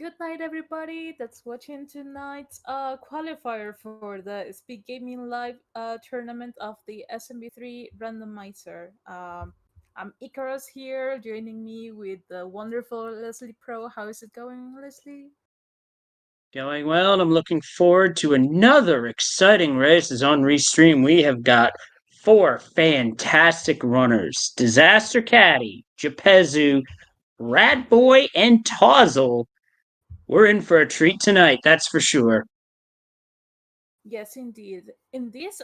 Good night, everybody that's watching tonight's qualifier for the Speedgaming Live tournament of the SMB3 Randomizer. I'm Icarus here, joining me with the wonderful Leslie Pro. How is it going, Leslie? Going well, and I'm looking forward to another exciting races on Restream. We have got four fantastic runners: Disaster Caddy, Japezu, Rat Boy, and Tozzle. We're in for a treat tonight, that's for sure. Yes, indeed. In this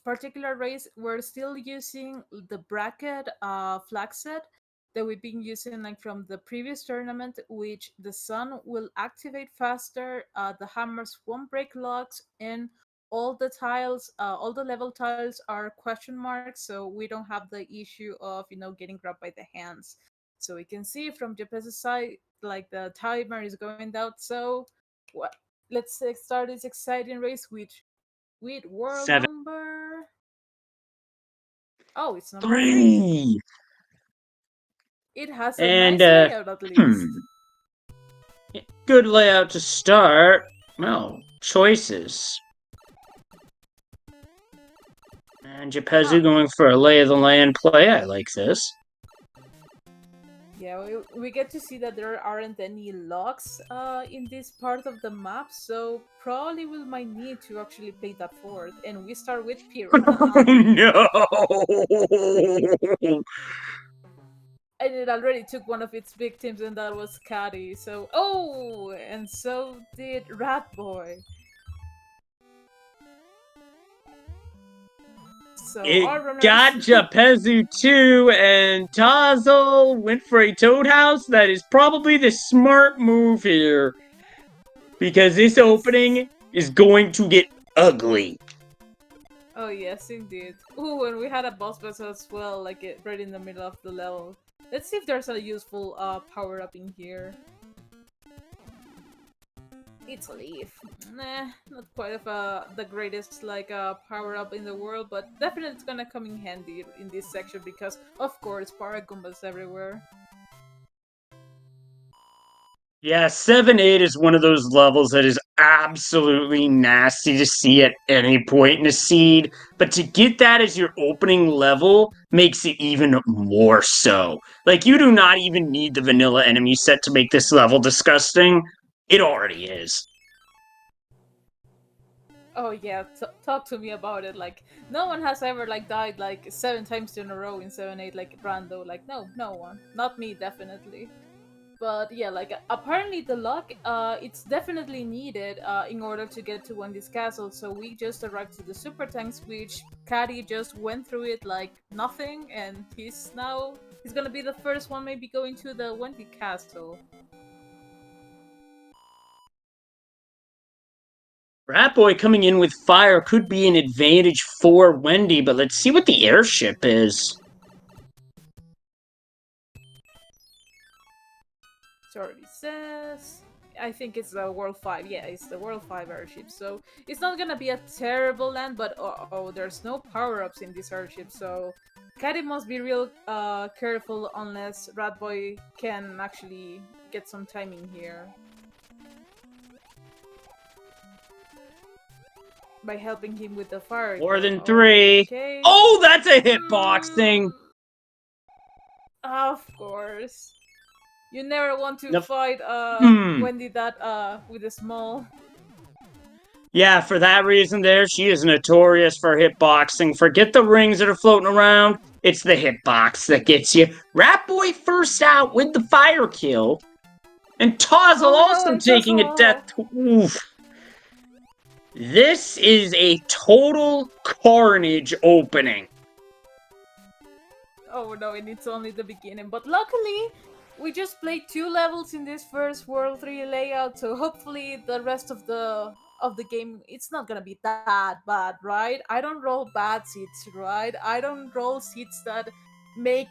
particular race, we're still using the bracket flag set that we've been using like from the previous tournament, which the sun will activate faster, the hammers won't break locks, and all the level tiles are question marks, so we don't have the issue of getting grabbed by the hands. So we can see from Japan's side, like the timer is going down. So what? Let's start this exciting race with world Seven. number. Oh, it's number three. Three. It has a And, nice layout at hmm. least. Good layout to start. Well, choices. And Japezu Ah, going for a lay of the land play. I like this. yeah, we get to see that there aren't any locks in this part of the map, so probably we might need to actually play that forward. And we start with Pyro. No! And it already took one of its victims, and that was Caddy. So, oh, and so did Rat Boy. So It our runners. got Japezu too, and Tazel went for a Toad House. That is probably the smart move here, because this Yes. opening is going to get ugly. Oh yes, indeed. Ooh, and we had a boss battle as well, like right in the middle of the level. Let's see if there's a useful power up in here. It's a leaf. Nah, not quite of the greatest like power up in the world, but definitely it's gonna come in handy in this section because of course Paragumbas everywhere. Yeah, 7-8 is one of those levels that is absolutely nasty to see at any point in a seed, but to get that as your opening level makes it even more so. Like, you do not even need the vanilla enemy set to make this level disgusting. It already is. Oh yeah, talk to me about it. Like no one has ever like died like 7 times in a row in 7-8 like Brando. Like no one, not me definitely. But yeah, like apparently the luck it's definitely needed in order to get to Wendy's castle. So we just arrived to the super tanks, which Caddy just went through it like nothing, and he's gonna be the first one maybe going to the Wendy castle. Ratboy coming in with fire could be an advantage for Wendy, but let's see what the airship is. So already says. I think it's the World 5. Yeah, it's the World 5 airship. So it's not gonna be a terrible land, but there's no power ups in this airship. So Caddy must be real careful unless Ratboy can actually get some timing here by helping him with the fire More kill. than three. Okay. Oh, that's a hitboxing. Of course. You never want to The fight hmm. Wendy that with a small. Yeah, for that reason there, she is notorious for hitboxing. Forget the rings that are floating around. It's the hitbox that gets you. Ratboy first out with the fire kill. And Tozzle Oh no, also and taking a death. Tussle! Oof. This is a total carnage opening. Oh no, and it's only the beginning. But luckily, we just played 2 levels in this first World 3 layout, so hopefully the rest of the game it's not gonna be that bad, right? I don't roll bad seats, right? I don't roll seats that make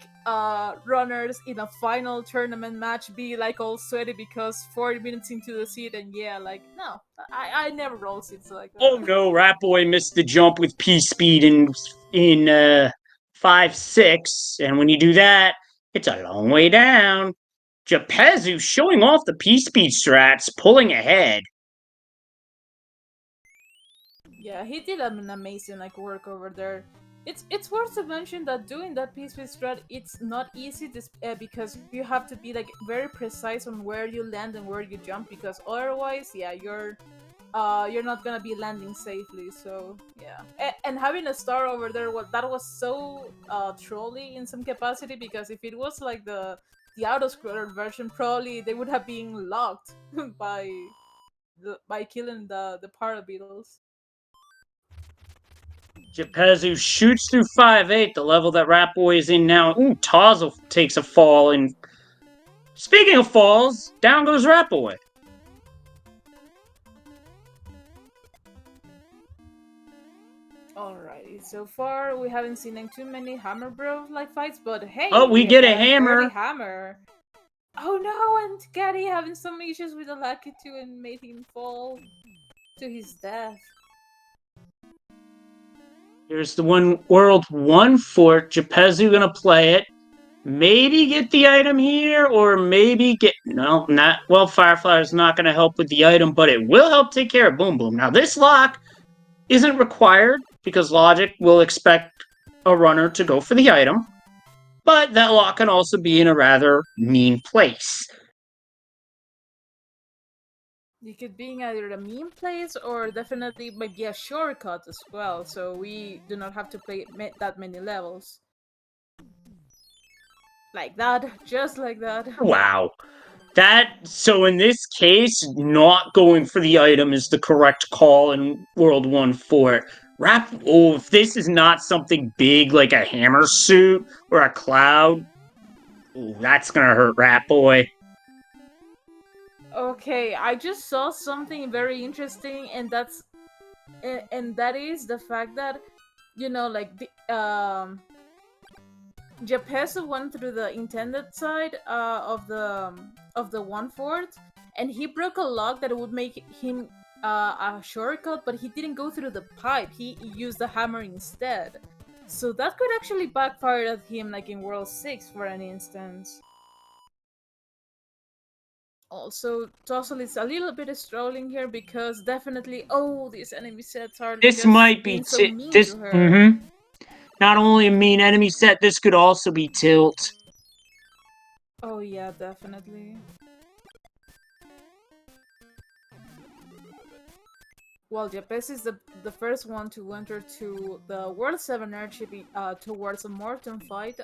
runners in a final tournament match be like all sweaty because 40 minutes into the seat, and yeah, like no, I never roll seats like Oh that. no, Ratboy missed the jump with P speed in 5-6, and when you do that, it's a long way down. Japezu showing off the P-Speed strats, pulling ahead. Yeah, he did an amazing like work over there. It's worth to mention that doing that piece with strat it's not easy because you have to be like very precise on where you land and where you jump because otherwise, yeah, you're not gonna be landing safely. So yeah, and having a star over there that was so trolly in some capacity because if it was like the auto scroller version, probably they would have been locked by killing the para beetles. Japezu shoots through 5-8, the level that Ratboy is in now. Ooh, Tazel takes a fall, and speaking of falls, down goes Ratboy. Alrighty, so far we haven't seen like too many Hammer Bros like fights, but Oh, hey, we we get a got an early hammer. hammer. Oh no, and Gaddy having some issues with the Lucky 2 and made him fall to his death. Here's the World 1 fort. Japezu gonna play it. Maybe get the item here, or maybe get... No, not... Well, Firefly is not gonna help with the item, but it will help take care of Boom Boom. Now, this lock isn't required, because Logic will expect a runner to go for the item. But that lock can also be in a rather mean place. You could be in either a mean place or definitely maybe a shortcut as well, so we do not have to play that many levels. Like that, just like that. Wow. So in this case, not going for the item is the correct call in World 1 Fort. If this is not something big like a hammer suit or a cloud, that's gonna hurt Ratboy. Okay, I just saw something very interesting, and that is the fact that like Japezo went through the intended side of the one fort, and he broke a lock that would make him a shortcut, but he didn't go through the pipe. He used the hammer instead. So that could actually backfire at him, like in World 6, for an instance. Also, Tossel is a little bit strolling here because definitely, oh, these enemy sets are This just might be being so mean to her. Not only a mean enemy set, this could also be tilt. Oh yeah, definitely. Well, Japes is the first one to enter to the World 7 airship towards a Morton fight.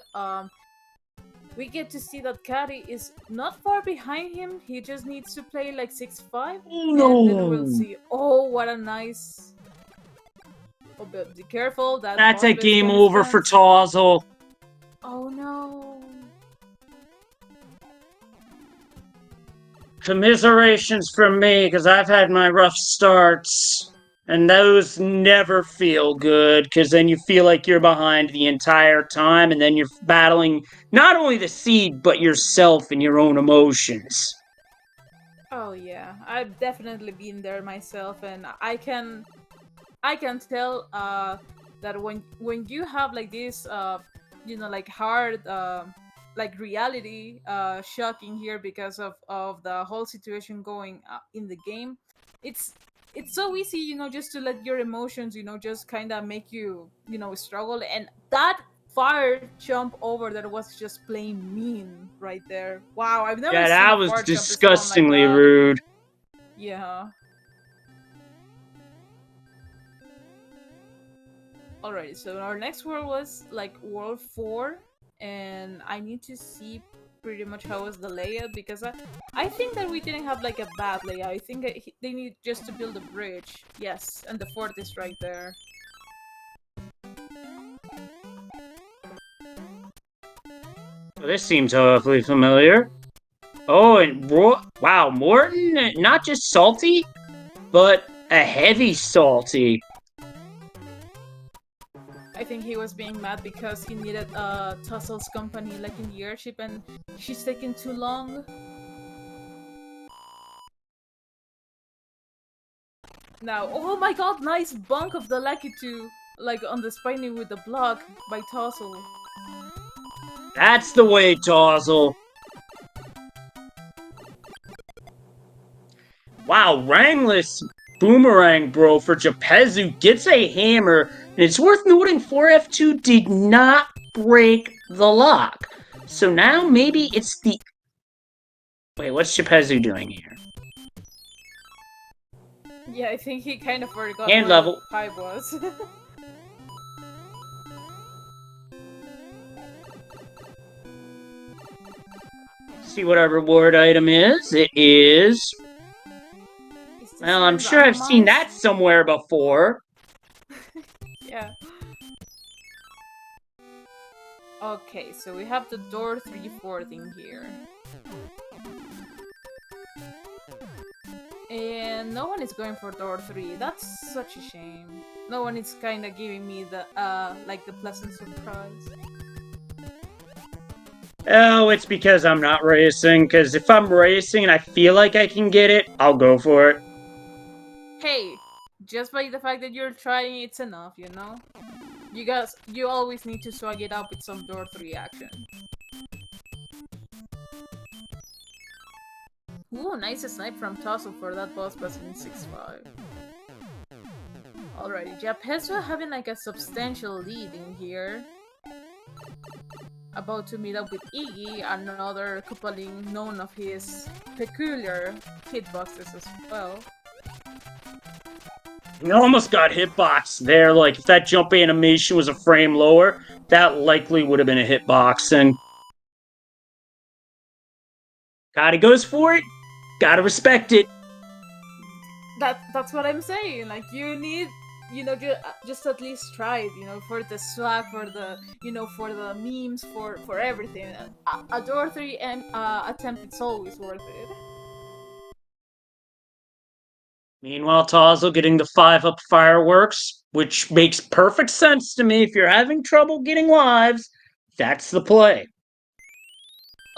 We get to see that Caddy is not far behind him. He just needs to play like 6-5, and then we'll see. Oh, what a nice... Oh, but be careful. That's a game over for Tozzle. Oh no. Commiserations from me, because I've had my rough starts. And those never feel good, because then you feel like you're behind the entire time, and then you're battling not only the seed, but yourself and your own emotions. Oh yeah, I've definitely been there myself, and I can tell that when you have like this like hard like reality shocking here because of the whole situation going in the game, it's so easy, just to let your emotions, just kind of make you, struggle, and that fire jump over that was just plain mean right there. Wow, I've never seen That a was fire jump spawn like disgustingly that. rude. Yeah. Alright, so our next world was like World 4, and I need to see pretty much how was the layout because I think that we didn't have like a bad layout. I think they need just to build a bridge. Yes, and the fort is right there. Well, this seems awfully familiar. Oh, and wow, Morton, not just salty, but a heavy salty. I think he was being mad because he needed Tussel's company like in the airship and she's taking too long. Now, oh my god, nice bunk of the Lucky 2, like on the spiny with the block by Tussle. That's the way, Tozzle. Wow, Rangless Boomerang Bro for Japezu gets a hammer, and it's worth noting 4F2 did not break the lock. So now maybe it's the... Wait, what's Japezu doing here? Yeah, I think he kind of forgot Hand where the level. pipe was. See what our reward item is. It is... Well, I'm sure I've seen that somewhere before. Yeah. Okay, so we have the door 3-4 thing here. And no one is going for door 3. That's such a shame. No one is kind of giving me the like the pleasant surprise. Oh, it's because I'm not racing. Because if I'm racing and I feel like I can get it, I'll go for it. Hey, just by the fact that you're trying, it's enough, you know? You always need to swag it up with some door 3 action. Ooh, nice snipe from Tussle for that boss in 6-5. Alrighty, Japezu having like a substantial lead in here. About to meet up with Iggy, another coupling known of his peculiar hitboxes as well. You almost got hitbox there. Like, if that jump animation was a frame lower, that likely would have been a hitbox. And gotta goes for it. Gotta respect it. That's what I'm saying. Like, you need, you know, just at least try it, you know, for the swag, for the, you know, for the memes, for everything. A door 3 attempt, it's always worth it. Meanwhile, Tozzle getting the 5-up fireworks, which makes perfect sense to me. If you're having trouble getting lives, that's the play.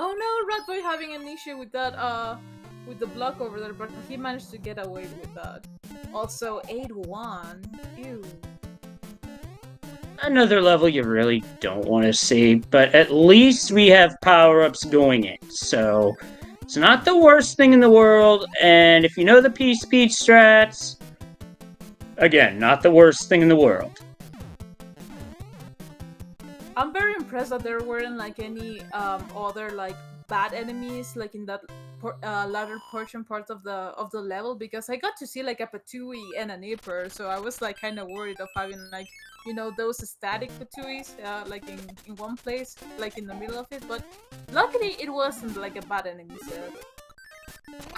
Oh no, Ratboy having an issue with that, with the block over there, but he managed to get away with that. Also, 8-1. Ew. Another level you really don't want to see, but at least we have power-ups going in, so it's not the worst thing in the world, and if you know the P-Speed strats, again, not the worst thing in the world. I'm very impressed that there weren't like any other like bad enemies like in that latter portion part of the level, because I got to see like a Patui and a Nipper, so I was like kind of worried of having like, you know, those static Patuis like in one place, like in the middle of it, but luckily it wasn't like a bad enemy set.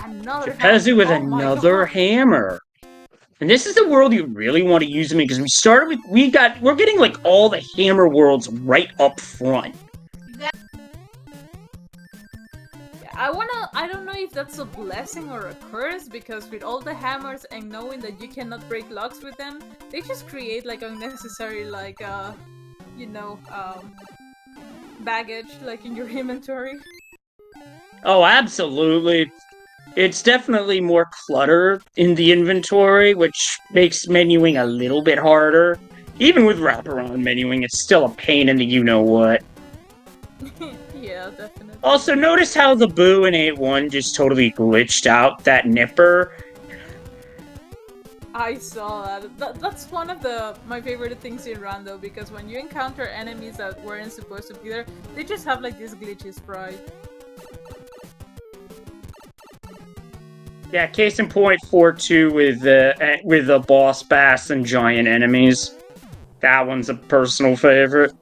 Another Japezu with oh another hammer. And this is the world you really want to use them in, because we started with, we're getting like all the hammer worlds right up front. I don't know if that's a blessing or a curse, because with all the hammers and knowing that you cannot break locks with them, they just create like unnecessary like you know, baggage like in your inventory. Oh, absolutely. It's definitely more clutter in the inventory, which makes menuing a little bit harder. Even with wraparound menuing, it's still a pain in the you-know-what. Yeah, definitely. Also, notice how the Boo in 8-1 just totally glitched out that Nipper. I saw that. That's one of my favorite things in Rando, because when you encounter enemies that weren't supposed to be there, they just have like this glitchy sprite. Yeah, case in point, 4-2 with the boss bass and giant enemies. That one's a personal favorite.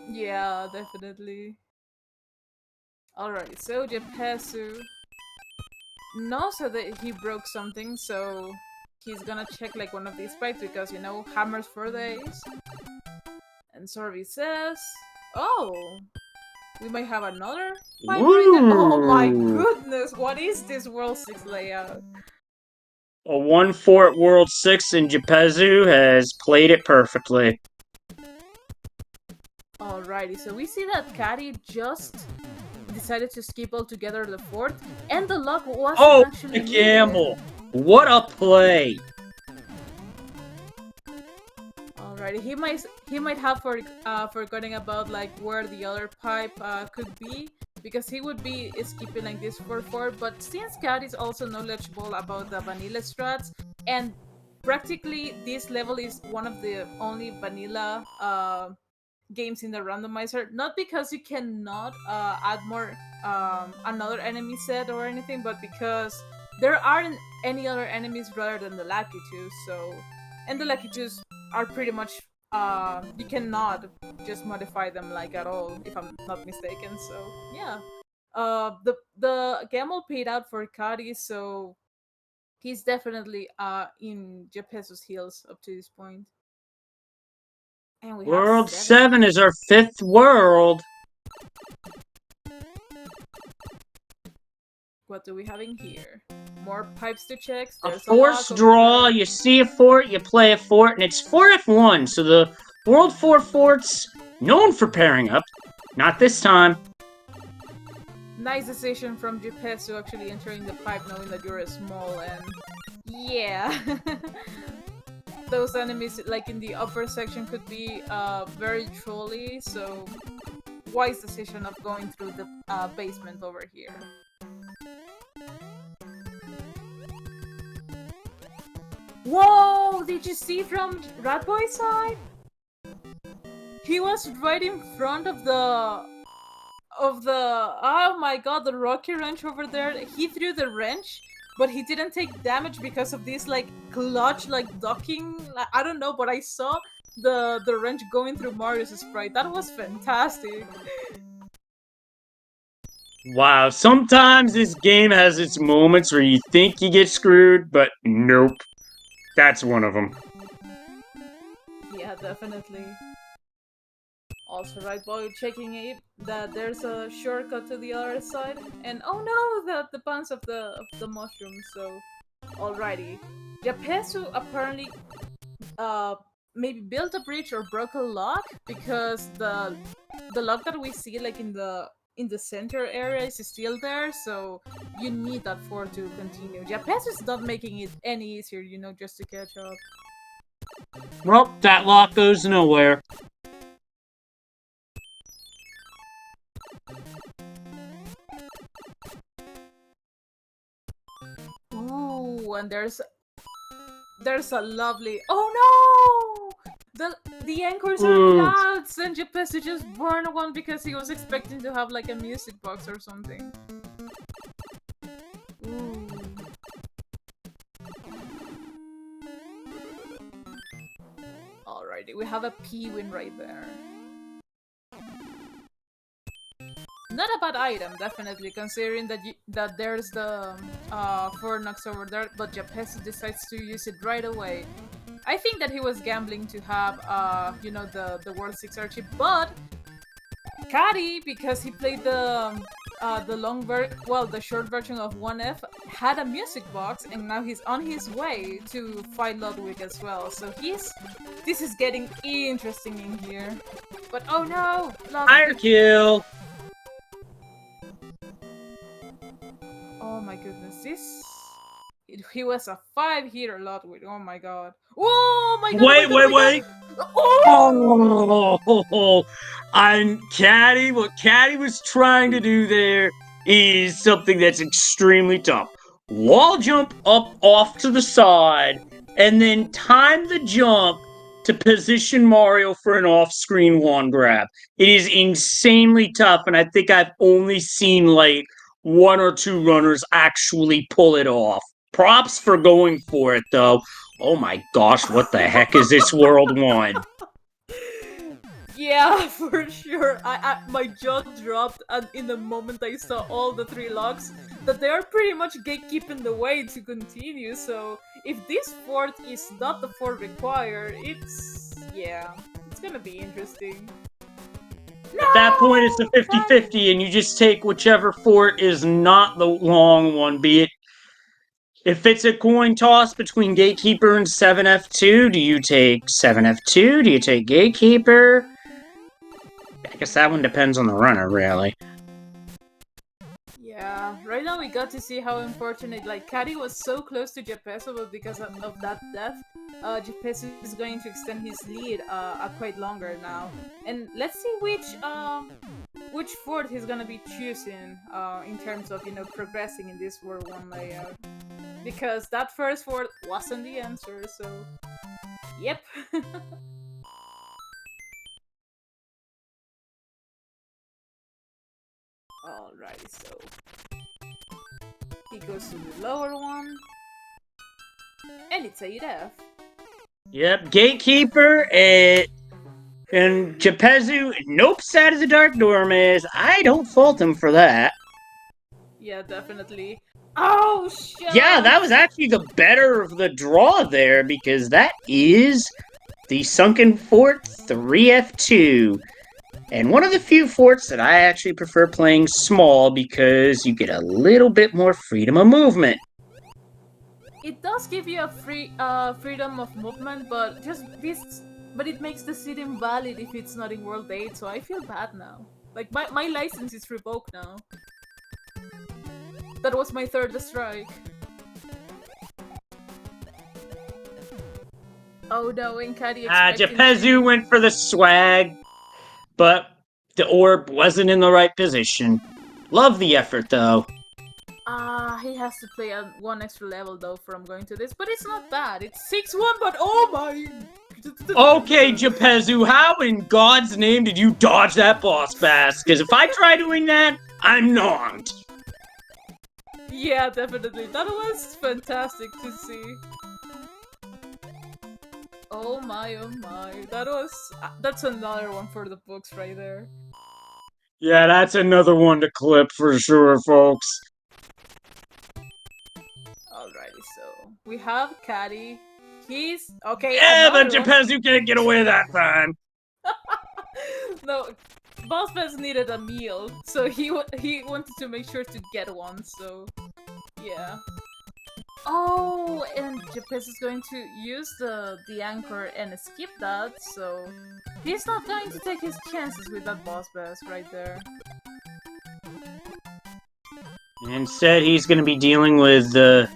Yeah, definitely. Alright, so Japezu knows that he broke something, so he's gonna check like one of these spikes, because, you know, hammers for days. And Sorby says, oh, we might have another vibrator. Oh my goodness, what is this World 6 layout? A 1-4 World 6, and Japezu has played it perfectly. Alrighty, so we see that Kari just decided to skip altogether the fourth, and the lock wasn't actually the gamble! What a play! Alrighty, he might have forgotten about like where the other pipe could be, because he would be skipping like this 4-4, but since Cat is also knowledgeable about the vanilla strats, and practically this level is one of the only vanilla games in the randomizer, not because you cannot add more another enemy set or anything, but because there aren't any other enemies rather than the Lucky Twos. So, and the Lucky Twos are pretty much you cannot just modify them like at all, if I'm not mistaken. So yeah, the gamble paid out for Kari, so he's definitely in Jepeso's heels up to this point. And we have World 7. 7 is our 5th world. What do we have in here? More pipes to check. A There's force lock draw, over you see a fort, you play a fort, and it's 4F1, so the World 4 fort's known for pairing up. Not this time. Nice decision from Jepeso actually entering the pipe knowing that you're small and... yeah. Those enemies like in the upper section could be very trolly, so wise decision of going through the basement over here. Whoa! Did you see from Ratboy's side? He was right in front of the... oh my god, the rocky wrench over there. He threw the wrench, but he didn't take damage because of this like clutch, like docking. I don't know, but I saw the wrench going through Mario's sprite. That was fantastic. Wow, sometimes this game has its moments where you think you get screwed, but nope. That's one of them. Yeah, definitely. Also, right boy, checking it that there's a shortcut to the other side, and oh no, the buns of the mushrooms. So, alrighty, Jepeso apparently maybe built a bridge or broke a lock, because the lock that we see like in the center area is still there. So you need that fort to continue. Jepeso is not making it any easier, you know, just to catch up. Well, that lock goes nowhere. Ooh, and there's a lovely... oh no! The anchors are clouds, and Jepeso just burned one because he was expecting to have like a music box or something. Ooh. Alrighty, we have a P win right there. Not a bad item, definitely, considering that there's the 4 knocks over there, but Jepeso decides to use it right away. I think that he was gambling to have, you know, the World 6 Archie, but Kari, because he played the short version of 1F, had a music box, and now he's on his way to fight Ludwig as well. So this is getting interesting in here. But oh no, Fire kill. Oh my goodness, he was a 5-hitter Ludwig. Oh my god. Oh my god. Wait. Oh! And Caddy, what Caddy was trying to do there is something that's extremely tough. Wall jump up off to the side, and then time the jump to position Mario for an off-screen wand grab. It is insanely tough, and I think I've only seen like 1 or 2 runners actually pull it off. Props for going for it, though. Oh my gosh, what the heck is this World 1? Yeah, for sure. My jaw dropped in the moment I saw all the 3 locks, that they are pretty much gatekeeping the way to continue. So if this fort is not the fort required, it's gonna be interesting. At that point, it's a 50-50, and you just take whichever fort is not the long one, be it... If it's a coin toss between Gatekeeper and 7F2, do you take 7F2? Do you take Gatekeeper? I guess that one depends on the runner, really. Yeah, right now we got to see how unfortunate, like, Caddy was so close to Jepeso, but because of that death, Jepeso is going to extend his lead quite longer now. And let's see which fort he's gonna be choosing in terms of, you know, progressing in this World 1 layout. Because that first fort wasn't the answer, so... Yep. Alrighty, so... He goes to the lower one. And it's a def. Yep, Gatekeeper, and Jepezu, nope, side of the Dark Dormice. I don't fault him for that. Yeah, definitely. Oh, shit! Yeah, that was actually the better of the draw there, because that is the Sunken Fort 3F2. And one of the few forts that I actually prefer playing small because you get a little bit more freedom of movement. It does give you a freedom of movement, but but it makes the seat invalid if it's not in World 8, so I feel bad now. Like, my license is revoked now. That was my third strike. Oh no, Inkari Jepezu went for the swag, but the orb wasn't in the right position. Love the effort, though. He has to play at 1 extra level, though, from going to this, but it's not bad. It's 6-1, but oh my... Okay, Jepezu, how in God's name did you dodge that boss pass? Because if I try doing that, I'm not. Yeah, definitely. That was fantastic to see. Oh my, oh my. That's another one for the books right there. Yeah, that's another one to clip for sure, folks. Alrighty, so we have Caddy. He's okay. Yeah, but Jepezu can't get away that time. No, Boss Bass needed a meal, so he wanted to make sure to get one. So yeah. Oh, and Jepezu is going to use the anchor and skip that, so he's not going to take his chances with that Boss Bass right there. Instead, he's going to be dealing with the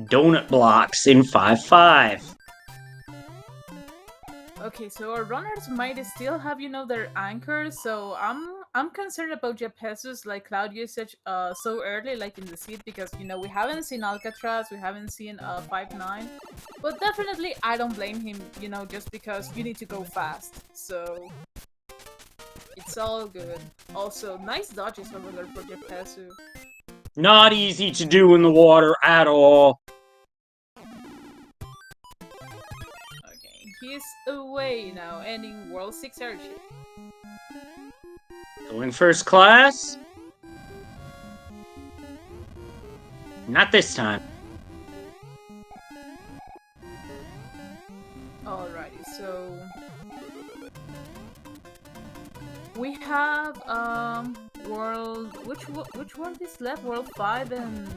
donut blocks in 5-5. Okay, so our runners might still have, you know, their anchors, so I'm concerned about Jepezu's like cloud usage so early, like in the seed, because, you know, we haven't seen Alcatraz, we haven't seen 5-9, but definitely I don't blame him, you know, just because you need to go fast, so it's all good. Also, nice dodges over there for Jepezu. Not easy to do in the water at all. He's away now, ending World 6 Airship. Going first class? Not this time. Alrighty, so... we have, World... Which one is left? World 5 and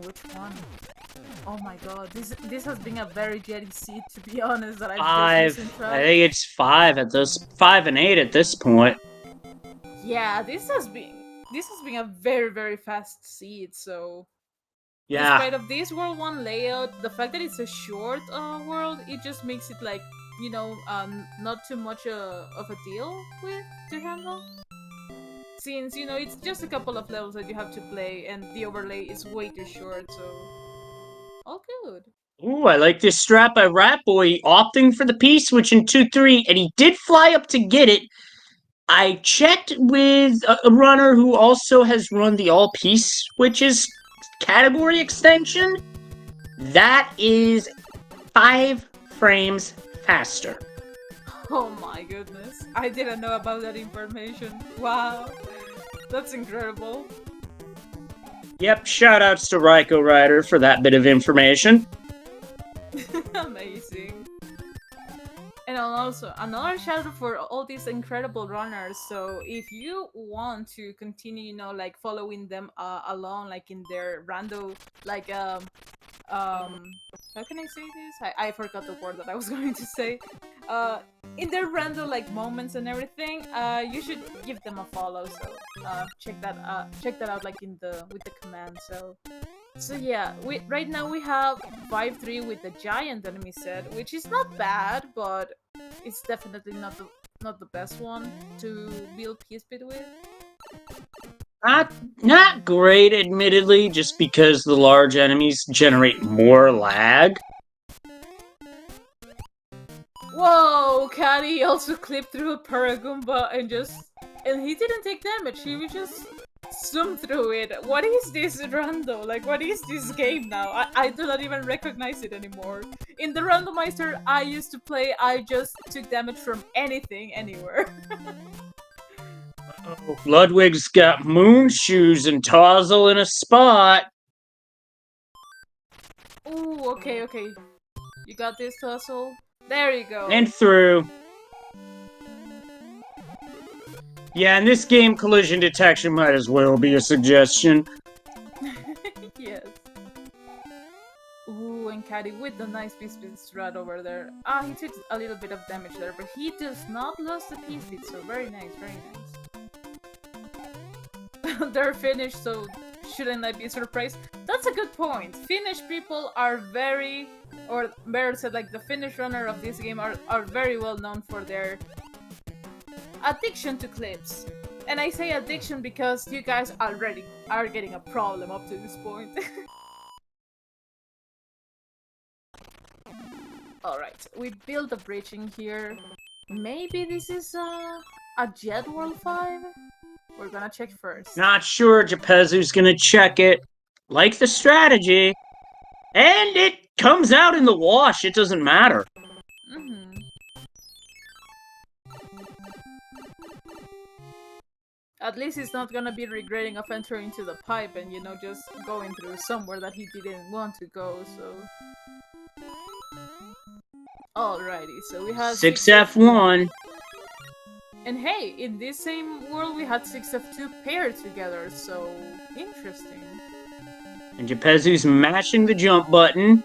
which one? Oh my god, this has been a very jetty seat, to be honest, that I've just losing track. I think it's 5 at this 5 and 8 at this point. Yeah, this has been a very, very fast seat, so yeah. Despite of this World 1 layout, the fact that it's a short world, it just makes it like, you know, not too much of a deal to handle. Since, you know, it's just a couple of levels that you have to play and the overlay is way too short, so all good. Ooh, I like this strat by Ratboy, opting for the P-switch in 2-3, and he did fly up to get it. I checked with a runner who also has run the all P-switches category extension. That is 5 frames faster. Oh my goodness. I didn't know about that information. Wow. That's incredible. Yep, shoutouts to Raiko Rider for that bit of information. Amazing. And also, another shout out for all these incredible runners. So if you want to continue, you know, like following them along, like in their rando, like how can I say this? I forgot the word that I was going to say. In their random like moments and everything, you should give them a follow. So check that out like with the command. So yeah, right now we have 5-3 with the giant enemy set, which is not bad, but it's definitely not not the best one to build P-Speed with. Not great, admittedly, just because the large enemies generate more lag. Whoa, Caddy also clipped through a Paragoomba and he didn't take damage, he was just zoomed through it. What is this rando? Like, what is this game now? I do not even recognize it anymore. In the randomizer I used to play, I just took damage from anything, anywhere. Oh, Ludwig's got moon shoes and Tozzle in a spot. Ooh, okay. You got this, Tussle? There you go. And through. Yeah, in this game, collision detection might as well be a suggestion. Yes. Ooh, and Caddy with the nice P-Speed strat over there. He took a little bit of damage there, but he does not lose the P-Speed, so very nice, very nice. They're finished, so shouldn't I be surprised? That's a good point. Finnish people are very, or better said, like the Finnish runner of this game are very well known for their addiction to clips. And I say addiction because you guys already are getting a problem up to this point. Alright, we built a bridge in here. Maybe this is a Jet World 5? We're gonna check first. Not sure, Gepezu's gonna check it. Like the strategy. And it comes out in the wash, it doesn't matter. At least he's not gonna be regretting of entering into the pipe and, you know, just going through somewhere that he didn't want to go, so... Alrighty, so we have 6F1. And hey, in this same world we had 6F2 paired together, so... interesting. And Gepezu's mashing the jump button.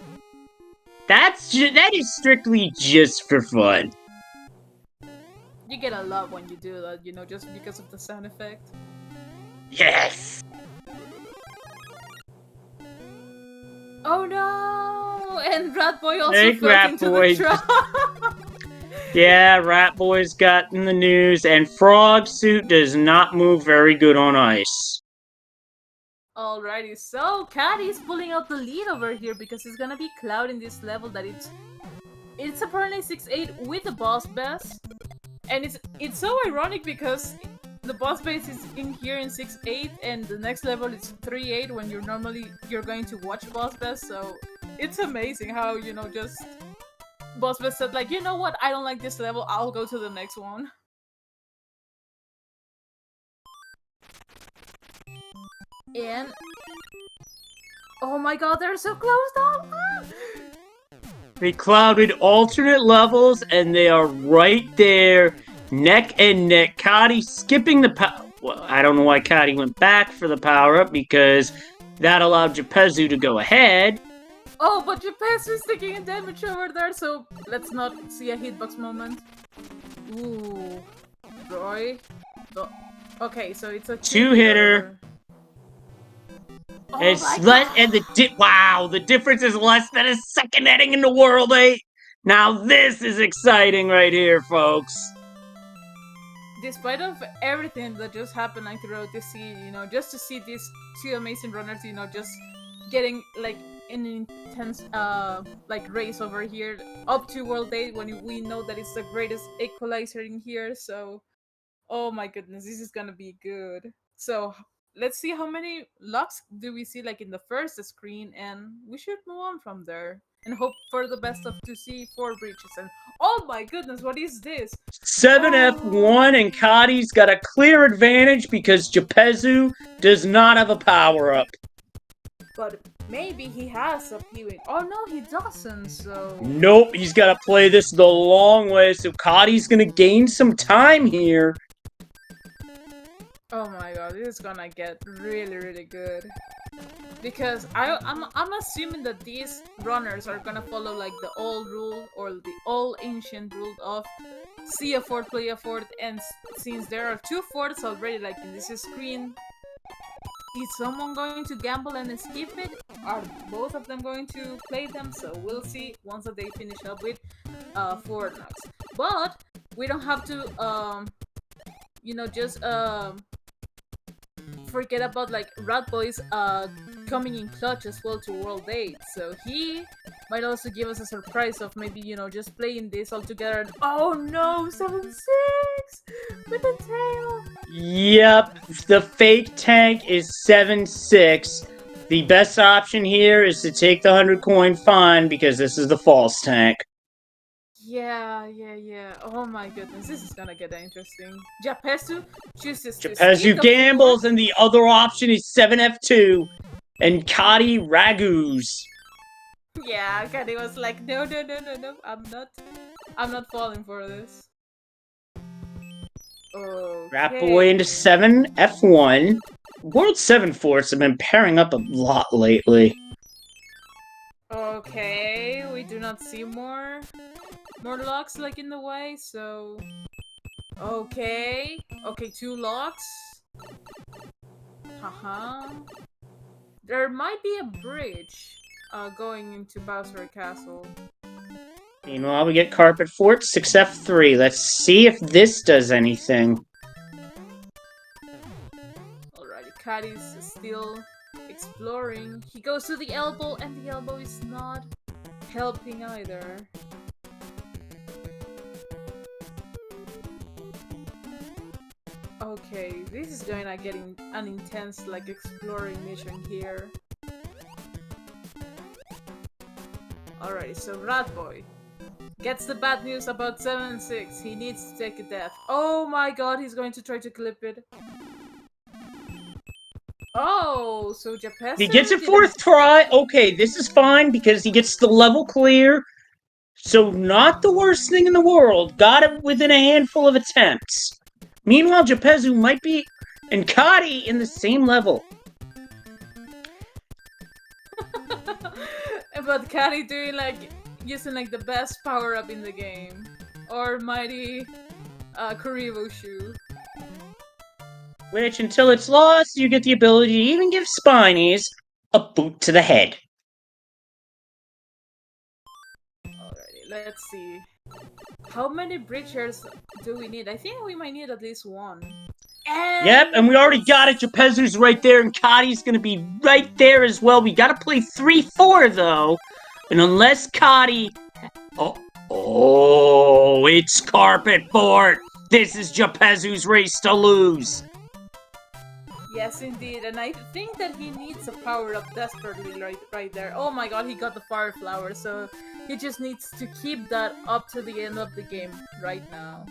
That is strictly just for fun. You get a lot when you do that, you know, just because of the sound effect. Yes! Oh no! And Rat Boy also Hey, fell Rat into Boy. the trap! Yeah, Rat Boy's got in the news, and Frog Suit does not move very good on ice. Alrighty, so Caddy's pulling out the lead over here because it's gonna be Cloud in this level that it's apparently 6-8 with the boss best. And it's so ironic because the boss base is in here in 6-8 and the next level is 3-8 when you're going to watch boss best, so it's amazing how, you know, just boss best said like, you know what, I don't like this level, I'll go to the next one. And oh my god, they're so close though! They clouded alternate levels, and they are right there, neck and neck. Kadi skipping the power. Well, I don't know why Kadi went back for the power-up, because that allowed Gepezu to go ahead. Oh, but Gepezu is taking damage over there, so let's not see a hitbox moment. Ooh. Roy. Okay, so it's a two-hitter. Oh It's less, and wow, the difference is less than a second heading into World 8. Now this is exciting right here, folks. Despite of everything that just happened like throughout the scene, you know, just to see these two amazing runners, you know, just getting like an intense like race over here up to World 8 when we know that it's the greatest equalizer in here, so oh my goodness, this is gonna be good. So let's see how many locks do we see like in the first screen, and we should move on from there and hope for the best of to see 4 breaches. And oh my goodness, what is this? 7F1 and Kadi's got a clear advantage because Gepezu does not have a power-up. But maybe he has a P-Wing. Oh no, he doesn't, so... Nope, he's got to play this the long way, so Kadi's going to gain some time here. Oh my god, this is gonna get really, really good. Because I'm assuming that these runners are gonna follow like the old rule or the old ancient rule of see a fort, play a fort, and since there are 2 forts already like in this screen, is someone going to gamble and skip it? Are both of them going to play them? So we'll see once that they finish up with 4 knocks. But we don't have to you know, just forget about like Rat Boy's coming in clutch as well to World 8. So he might also give us a surprise of maybe, you know, just playing this all together. And, oh no, 7-6 with the tail. Yep, the fake tank is 7-6. The best option here is to take the 100 coin fine because this is the false tank. Yeah. Oh my goodness, this is gonna get interesting. Japesu chooses to Japezu skip the gambles, fourth. and the other option is 7F2. And Kadi Ragus. Yeah, Kadi was like, no, I'm not falling for this. Okay. Rat Boy into 7F1. World 7 Force have been pairing up a lot lately. Okay, we do not see more locks like in the way, so okay, 2 locks. Haha. There might be a bridge going into Bowser Castle. Meanwhile, we get Carpet Fort 6F3. Let's see if this does anything. Alrighty, Kadi's still exploring. He goes to the elbow, and the elbow is not helping either. Okay, this is going to get an intense, like, exploring mission here. Alrighty, so Rat Boy gets the bad news about 7-6. He needs to take a death. Oh my god, he's going to try to clip it. Oh, so Japesu He gets a 4th try. Okay, this is fine because he gets the level clear. So not the worst thing in the world. Got it within a handful of attempts. Meanwhile, Japezu might be and Kadi in the same level. But Kadi doing like using like the best power up in the game, or mighty Kuribo shoe. Which, until it's lost, you get the ability to even give Spinies a boot to the head. Alrighty, let's see. How many bridgers do we need? I think we might need at least one. Yep, and we already got it. Japezu's right there, and Kadi's gonna be right there as well. We gotta play 3-4, though. And unless Kadi... Oh, it's Carpet Fort! This is Japezu's race to lose! Yes, indeed, and I think that he needs a power-up desperately right there. Oh my god, he got the Fire Flower, so he just needs to keep that up to the end of the game right now.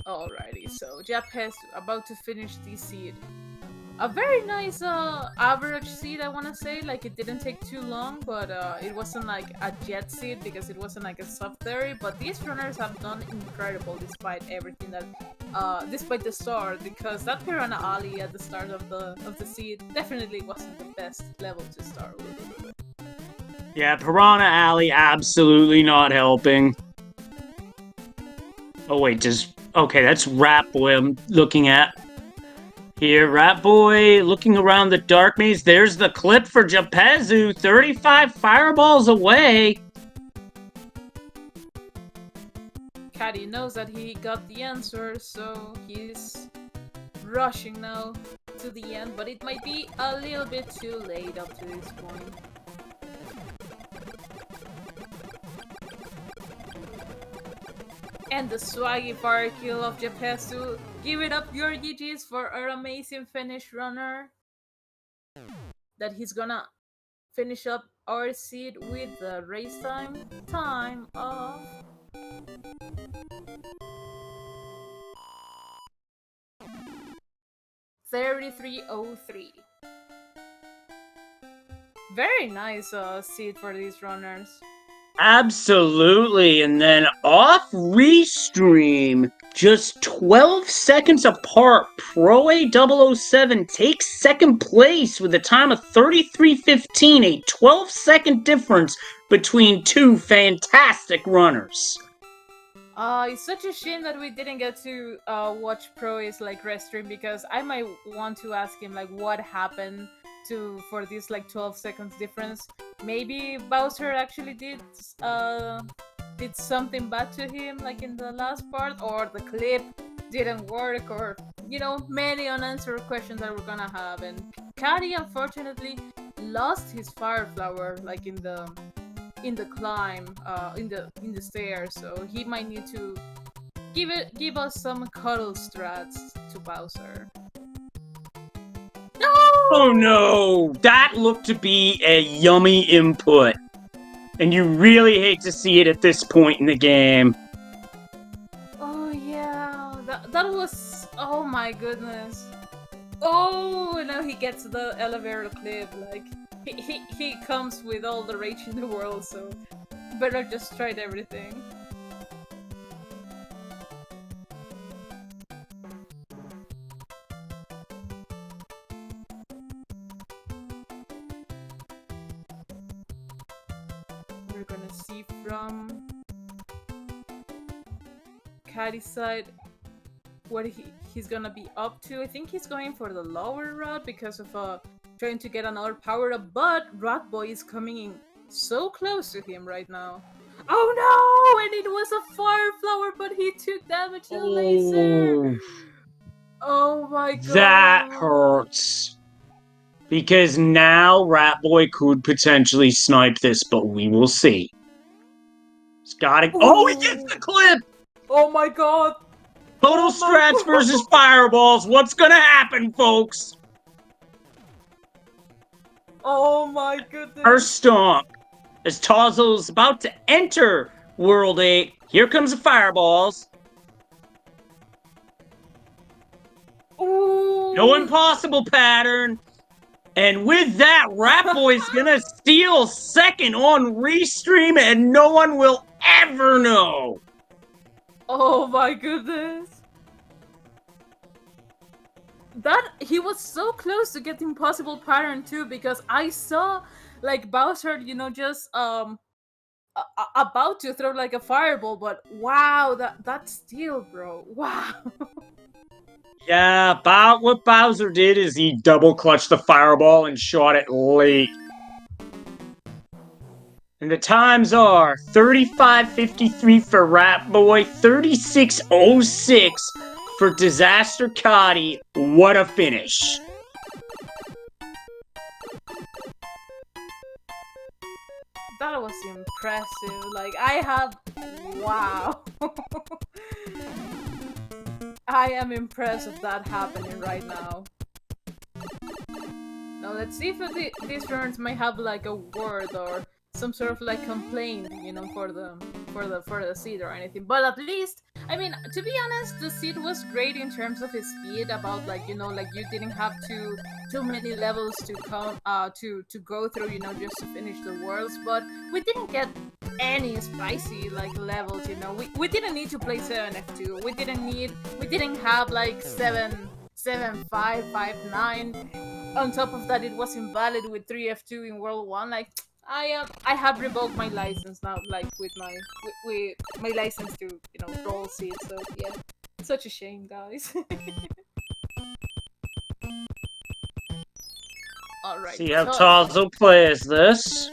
Alrighty, so Japesu about to finish the seed. A very nice average seed, I want to say. Like, it didn't take too long, but it wasn't like a jet seed because it wasn't like a soft theory. But these runners have done incredible despite everything that despite the start, because that Piranha Alley at the start of the seed definitely wasn't the best level to start with. Yeah, Piranha Alley absolutely not helping. Oh wait, okay, that's Rat Boy I'm looking at. Here, Rat Boy looking around the dark maze. There's the clip for Japezu, 35 fireballs away. Kadi knows that he got the answer, so he's rushing now to the end, but it might be a little bit too late up to this point. And the swaggy fire kill of Japesu. Give it up your GG's for our amazing finish runner. That he's gonna finish up our seed with the race time of 33:03. Very nice seed for these runners. Absolutely, and then off restream, just 12 seconds apart, Pro A 007 takes second place with a time of 33:15, a 12-second difference between two fantastic runners. It's such a shame that we didn't get to watch Pro A's like rest stream, because I might want to ask him like what happened for this like 12 seconds difference. Maybe Bowser actually did something bad to him, like in the last part, or the clip didn't work, or many unanswered questions that we're gonna have. And Caddy unfortunately lost his fire flower, like in the climb, in the stairs. So he might need to give us some cuddle strats to Bowser. No! Oh no! That looked to be a yummy input. And you really hate to see it at this point in the game. Oh yeah, that was, oh my goodness. Oh, now he gets the elevator clip. Like he comes with all the rage in the world, so better just try everything. We're gonna see from Caddy's side what he's gonna be up to. I think he's going for the lower route because of trying to get another power up, but Rat Boy is coming in so close to him right now. Oh no! And it was a fire flower, but he took damage to the laser. Oh my god. That hurts. Because now Rat Boy could potentially snipe this, but we will see. He's gotta. Ooh. Oh, he gets the clip! Oh my god! Total strats versus fireballs. What's gonna happen, folks? Oh my goodness. First stomp. As Tazzo's about to enter World 8, here comes the fireballs. Ooh. No impossible pattern. And with that, Rat Boy's gonna steal second on Restream, and no one will ever know. Oh my goodness. That, he was so close to get impossible pattern too, because I saw like Bowser, just about to throw like a fireball, but wow, that steal, bro. Wow. Yeah, about what Bowser did is he double clutched the fireball and shot it late. And the times are 35:53 for Rat Boy, 36:06 for Disaster Cotty. What a finish. That was impressive. Like, wow. I am impressed of that happening right now. Now let's see if these runners might have like a word or some sort of like complaint, for the seed or anything. But at least, I mean, to be honest, the seed was great in terms of his speed. About like like you didn't have too many levels to come to go through, just to finish the worlds. But we didn't get any spicy like levels. We didn't need to play 7F2. We didn't have like 7-5-5-9. On top of that, it was invalid with 3F2 in World 1. Like, I have revoked my license now, like with my license to roll seeds. So yeah, such a shame, guys. All right. See how Tazzo plays this.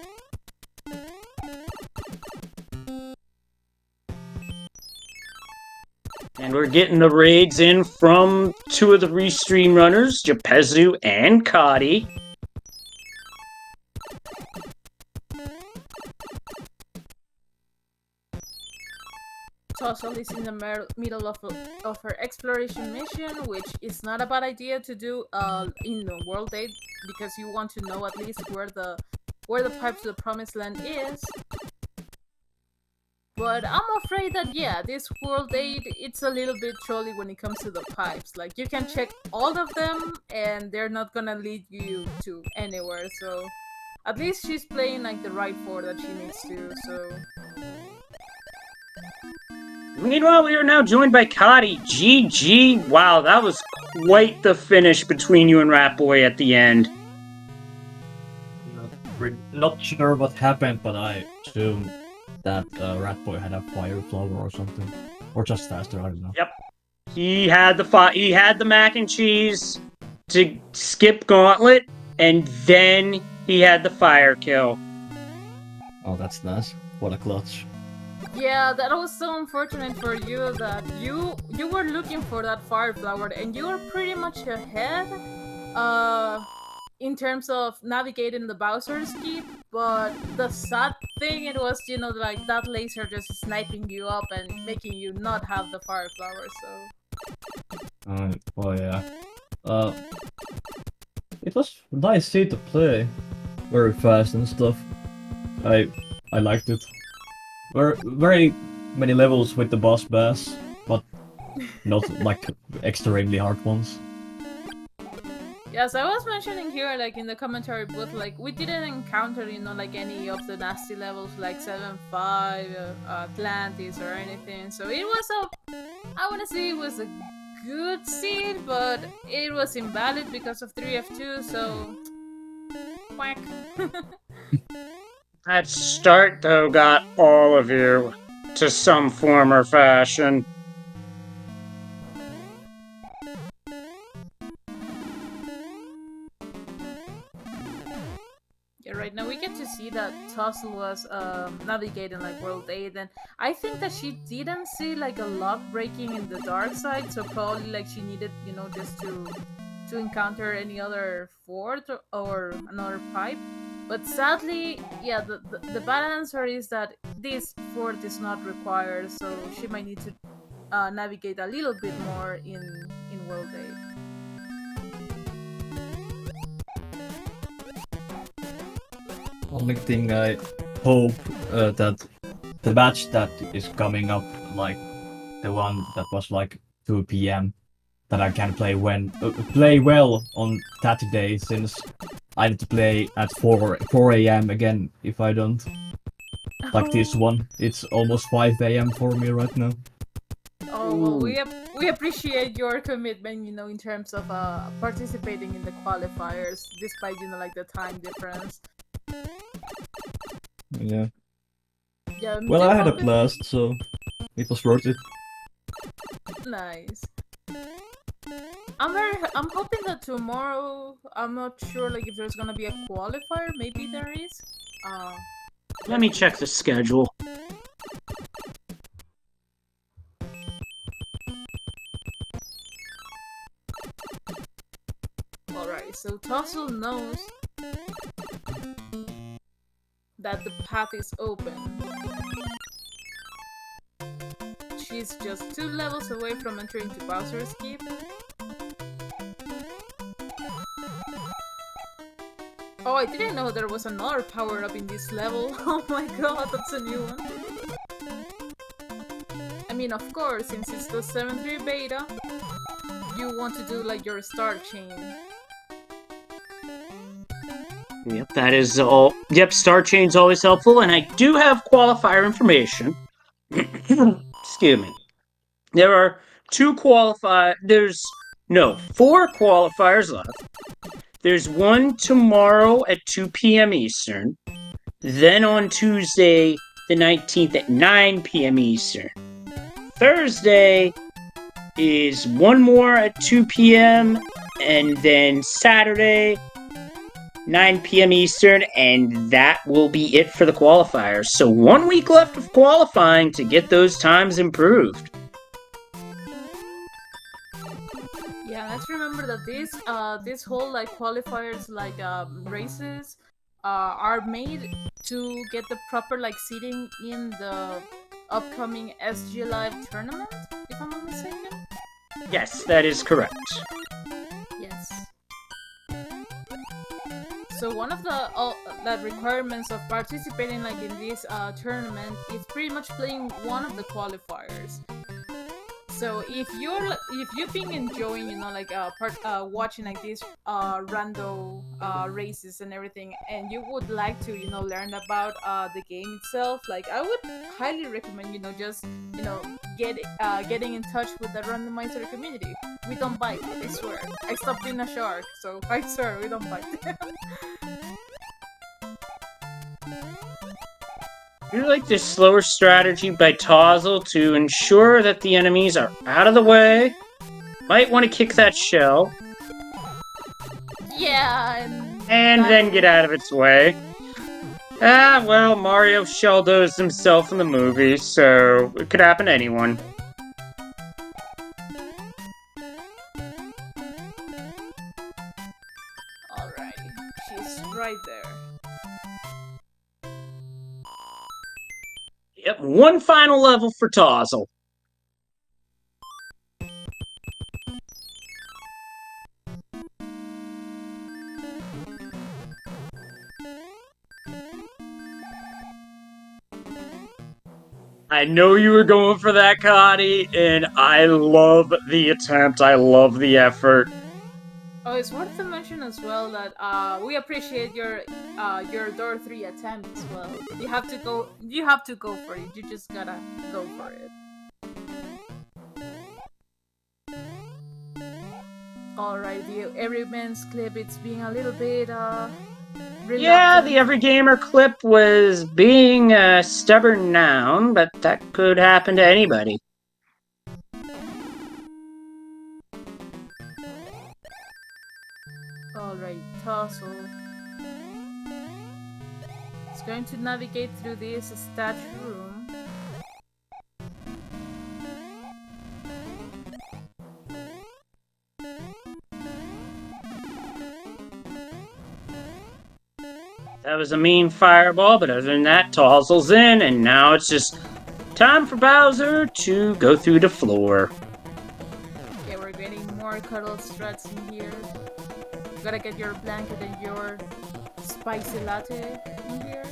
And we're getting the raids in from two of the Restream runners, Gepezu and Cotty. Tossle is in the middle of her exploration mission, which is not a bad idea to do in the World 8, because you want to know at least where the pipe to the Promised Land is. But I'm afraid that, yeah, this World 8, it's a little bit trolly when it comes to the pipes. Like, you can check all of them, and they're not gonna lead you to anywhere, so at least she's playing like the right 4 that she needs to, so... Meanwhile, we are now joined by Cotty. GG. Wow, that was quite the finish between you and Rat Boy at the end. Not sure what happened, but I assume that Rat Boy had a fire flower or something. Or just faster, I don't know. Yep. He had the mac and cheese to skip Gauntlet, and then he had the fire kill. Oh, that's nice. What a clutch. Yeah, that was so unfortunate for you that you were looking for that fire flower and you were pretty much ahead in terms of navigating the Bowser's Keep, but the sad thing it was, you know, like that laser just sniping you up and making you not have the fire flower, so... Oh yeah. It was nice scene to play. Very fast and stuff. I liked it. Very many levels with the boss bass, but not like extremely hard ones. Yes, I was mentioning here, like in the commentary booth, like we didn't encounter, you know, like any of the nasty levels like 7-5, Atlantis or anything. So it was I wanna say it was a good seed, but it was invalid because of 3F2, so... Quack. That start, though, got all of you to some form or fashion. Yeah, right now we get to see that Tussle was navigating like World 8, and I think that she didn't see like a lock breaking in the dark side, so probably like she needed, you know, just to encounter any other fort or another pipe. But sadly, yeah, the bad answer is that this fort is not required, so she might need to navigate a little bit more in World 8. Only thing I hope that the match that is coming up, like the one that was like 2 p.m, that I can play play well on that day, since I need to play at 4 a.m. again if I don't. Like this one, it's almost 5 a.m. for me right now. Oh, well, we appreciate your commitment, you know, in terms of participating in the qualifiers, despite, you know, like the time difference. Yeah. Yeah. Well, I had a blast, so it was worth it. Nice. I'm hoping that tomorrow, I'm not sure like if there's gonna be a qualifier, maybe there is. Let me check the schedule. Alright, so Tussle knows that the path is open. She's just 2 levels away from entering to Bowser's Keep. Oh, I didn't know there was another power-up in this level. Oh my god, that's a new one. I mean, of course, since it's the 7.3 beta, you want to do like your star chain. Yep, that is all. Yep, star chain's always helpful, and I do have qualifier information. Excuse me. There are 4 qualifiers left. There's one tomorrow at 2 p.m. Eastern. Then on Tuesday, the 19th at 9 p.m. Eastern. Thursday is one more at 2 p.m. And then Saturday, 9 p.m. Eastern, and that will be it for the qualifiers. So 1 week left of qualifying to get those times improved. Yeah, let's remember that this whole like qualifiers, like races, are made to get the proper like seating in the upcoming SGLIVE tournament, if I'm not mistaken. Yes, that is correct. Yes. So one of the requirements of participating like in this tournament is pretty much playing one of the qualifiers. So if you've been enjoying, you know, like watching like these rando races and everything, and you would like to, you know, learn about the game itself, like I would highly recommend, you know, just, you know, getting in touch with the randomizer community. We don't bite, I swear. I stopped being a shark, so I swear we don't bite. You like this slower strategy by Tozzle to ensure that the enemies are out of the way. Might want to kick that shell. Yeah, and And then get out of its way. Ah, well, Mario shell-dozed himself in the movie, so it could happen to anyone. Alright, she's right there. Yep, one final level for Tozzle. I know you were going for that, Connie, and I love the attempt. I love the effort. Oh, it's worth to mention as well that we appreciate your door 3 attempt as well. You have to go. You have to go for it. You just gotta go for it. Alright, the Everyman's clip. It's being a little bit Yeah, reluctant. the Every Gamer clip was being a stubborn noun, but that could happen to anybody. Alright, Tozzle. It's going to navigate through this statue room. That was a mean fireball, but other than that, Tozzle's in, and now it's just time for Bowser to go through the floor. Yeah, we're getting more cuddle struts in here. You gotta get your blanket and your spicy latte in here.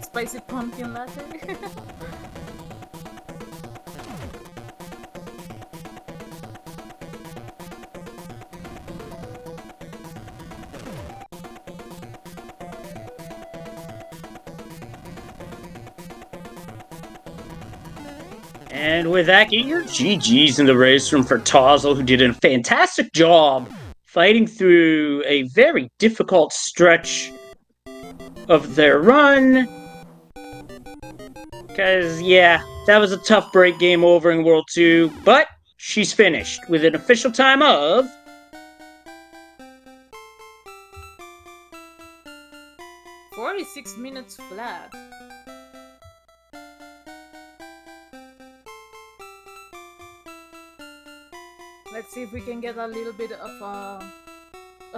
Spicy pumpkin latte. And with that, get your GG's in the race room for Tozzle, who did a fantastic job fighting through a very difficult stretch of their run. Because, yeah, that was a tough break game over in World 2, but she's finished with an official time of 46 minutes flat. Let's see if we can get a little bit of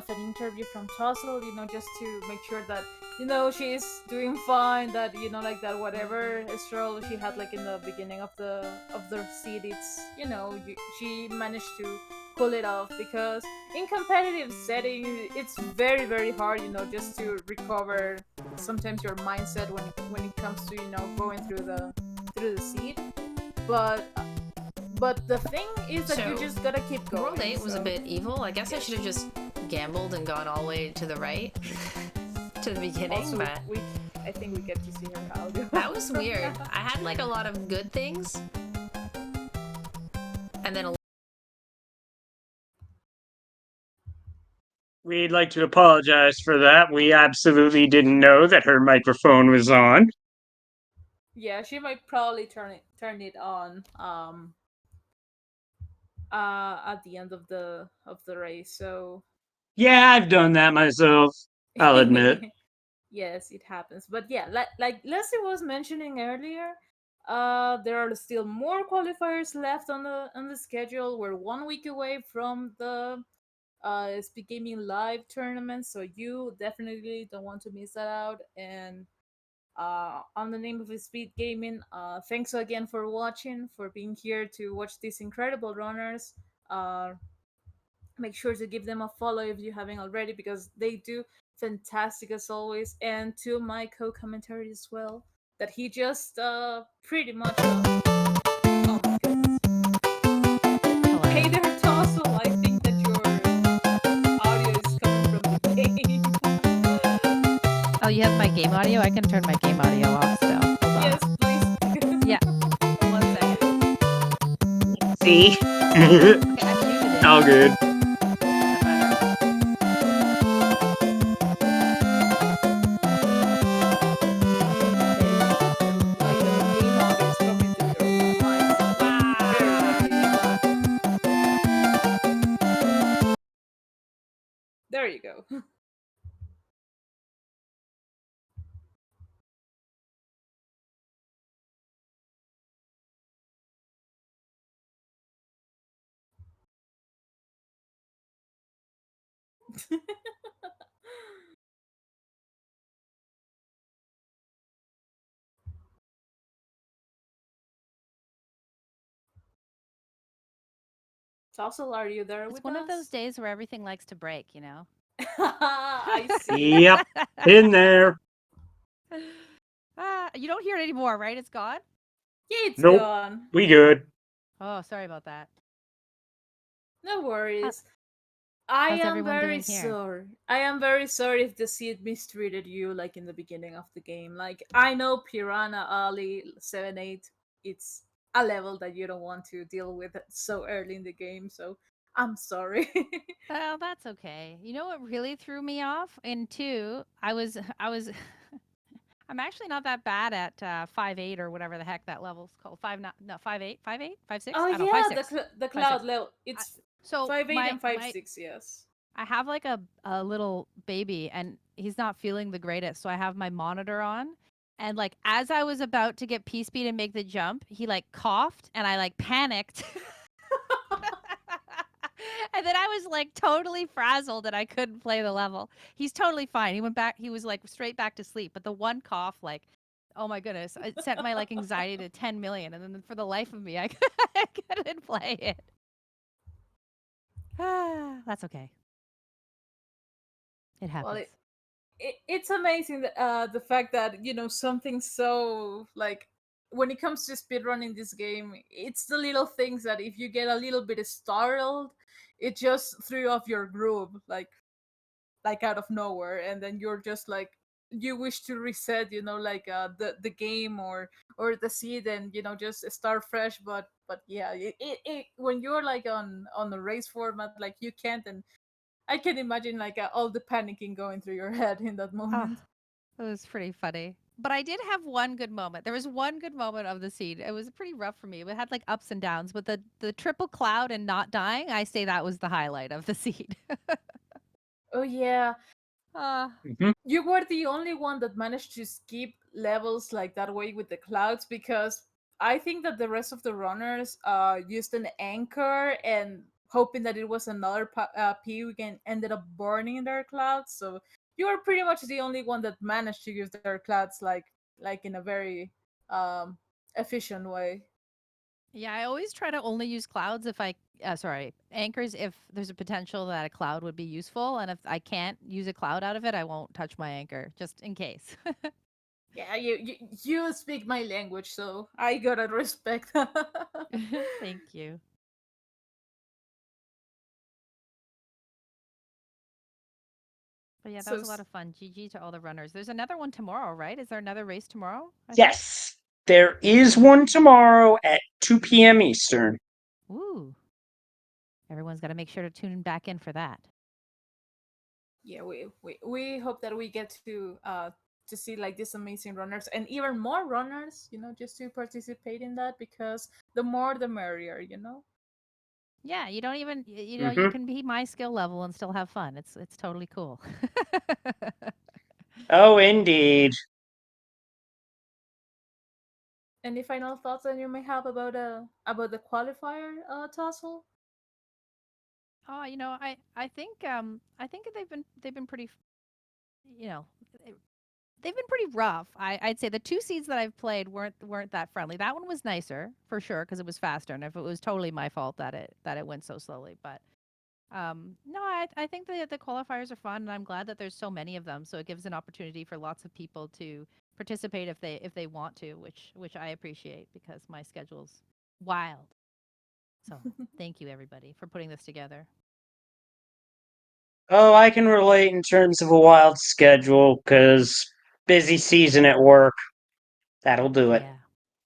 an interview from Tozzle, you know, just to make sure that, you know, she's doing fine, that, you know, like that whatever stroll she had like in the beginning of the seed, it's, you know, she managed to pull it off, because in competitive setting it's very, very hard, you know, just to recover sometimes your mindset when it comes to, you know, going through the seed. But the thing is that you just gotta keep going. World 8 was a bit evil. I guess I should have just gambled and gone all the way to the right to the beginning, Also, but I think we get to see her audio. that was weird. I had like a lot of good things, and then We'd like to apologize for that. We absolutely didn't know that her microphone was on. Yeah, she might probably turn it on at the end of the race. So Yeah, I've done that myself, I'll admit. yes, it happens. But yeah, like Leslie was mentioning earlier, there are still more qualifiers left on the schedule. We're 1 week away from the Speedgaming Live tournament, so you definitely don't want to miss that out. And on the name of Speedgaming, thanks again for watching, for being here to watch these incredible runners. Make sure to give them a follow if you haven't already, because they do fantastic as always. And to my co-commentator as well, that he just pretty much oh my goodness. Hey there, Tossel, I think that your audio is coming from the game. Oh, you have my game audio? I can turn my game audio off still. Hold on. Yes, please. Yeah. 1 second. See? Okay, I muted it. All good. There you go. Tossel, are you there It's with one of those us? days where everything likes to break, you know? I see. Yep, in there. You don't hear it anymore, right? It's gone? Yeah, it's Nope, gone. we good. Oh, sorry about that. No How, worries. I how's am everyone very doing here? sorry. I am very sorry if the seed mistreated you like in the beginning of the game. Like I know Piranha Ali 7-8, it's a level that you don't want to deal with so early in the game, so I'm sorry. Well, that's okay. You know what really threw me off? In 2, I was I'm actually not that bad at 5'8" or whatever the heck that level's called. 5'8", 5'6". Oh I don't know, five yeah, six, the five cloud six. level. I, It's so 5-8 my and five my six. Yes. I have like a little baby and he's not feeling the greatest, so I have my monitor on. And like as I was about to get P speed and make the jump, he like coughed and I like panicked. And then I was like totally frazzled and I couldn't play the level. He's totally fine. He went back, he was like straight back to sleep. But the one cough, like, oh my goodness, it sent my like anxiety to 10 million. And then for the life of me, I couldn't play it. That's okay. It Well, happens. it's amazing that, the fact that something so like when it comes to speedrunning this game, it's the little things that if you get a little bit startled, it just threw off your groove like out of nowhere, and then you're just like you wish to reset, like the game or the seed, and just start fresh. But yeah, when you're like on the race format, like you can't, and I can imagine like all the panicking going through your head in that Oh, moment. it was pretty funny. But I did have one good moment. There was one good moment of the scene. It was pretty rough for me. It had like ups and downs, but the triple cloud and not dying, I say that was the highlight of the scene. Oh yeah, uh, you were the only one that managed to skip levels like that way with the clouds, because I think that the rest of the runners used an anchor and hoping that it was another pig and ended up burning their clouds. So you were pretty much the only one that managed to use their clouds like in a very um efficient way. yeah, I always try to only use clouds if sorry, anchors if there's a potential that a cloud would be useful. And if I can't use a cloud out of it, I won't touch my anchor just in case. Yeah, you speak my language, so I gotta respect. Thank you. But yeah, that So was a lot of fun. GG to all the runners. There's another one tomorrow, right? Is there another race tomorrow? I think. Yes, there is one tomorrow at 2 p.m. Eastern. Ooh. Everyone's got to make sure to tune back in for that. yeah, we hope that we get to see like these amazing runners and even more runners, just to participate in that, because the more the merrier. Yeah, you don't even you know, you Mm-hmm. can be my skill level and still have fun. It's totally cool. Oh, indeed. Any final thoughts that you may have about the qualifier, tussle? Oh, I think they've been pretty, you know, eh, they've been pretty rough. I'd say the two seeds that I've played weren't that friendly. That one was nicer for sure because it was faster, and if it was totally my fault that it went so slowly. But no, I think the qualifiers are fun, and I'm glad that there's so many of them. So it gives an opportunity for lots of people to participate if they want to, which I appreciate because my schedule's wild. So thank you everybody for putting this together. Oh, I can relate in terms of a wild schedule because busy season at work. That'll do it. Yeah,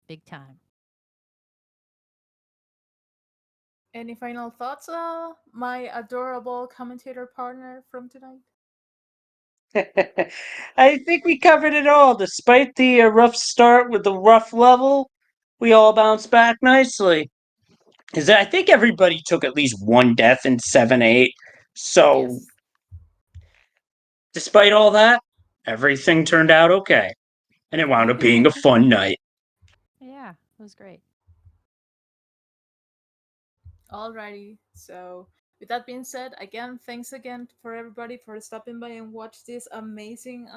big time. Any final thoughts, my adorable commentator partner from tonight? I think we covered it all. Despite the rough start with the rough level, we all bounced back nicely. Because I think everybody took at least one death in 7-8. So, Yes. despite all that, everything turned out okay. And it wound up being a fun night. Yeah, it was great. Alrighty, so with that being said, again, thanks again for everybody for stopping by and watch this amazing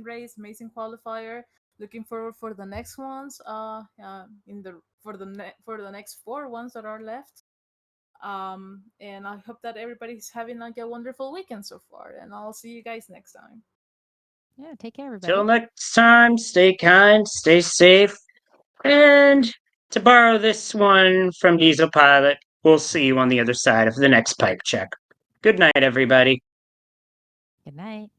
race, amazing qualifier. Looking forward for the next ones. For the next 4 ones that are left. And I hope that everybody's having like a wonderful weekend so far. And I'll see you guys next time. Yeah, take care, everybody. Till next time, stay kind, stay safe, and to borrow this one from Diesel Pilot, we'll see you on the other side of the next pipe check. Good night, everybody. Good night.